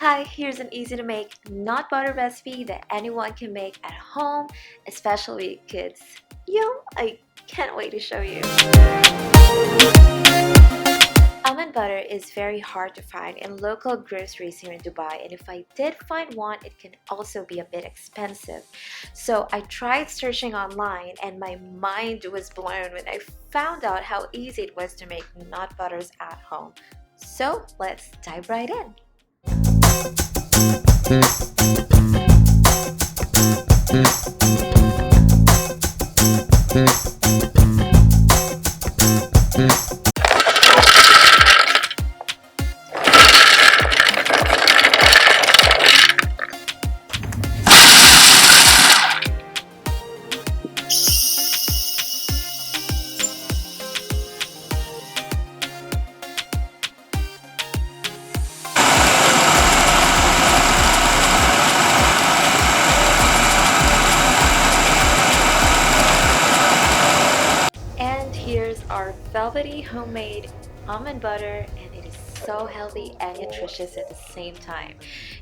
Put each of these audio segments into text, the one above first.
Hi, here's an easy to make nut butter recipe that anyone can make at home, especially kids. I can't wait to show you. Almond butter is very hard to find in local groceries here in Dubai, and if I did find one, it can also be a bit expensive. So I tried searching online and my mind was blown when I found out how easy it was to make nut butters at home. So let's dive right in. And here's our velvety homemade almond butter, and it is so healthy and nutritious at the same time.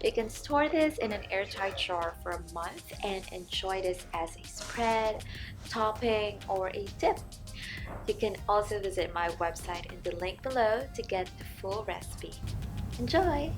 You can store this in an airtight jar for a month and enjoy this as a spread, topping, or a dip. You can also visit my website in the link below to get the full recipe. Enjoy!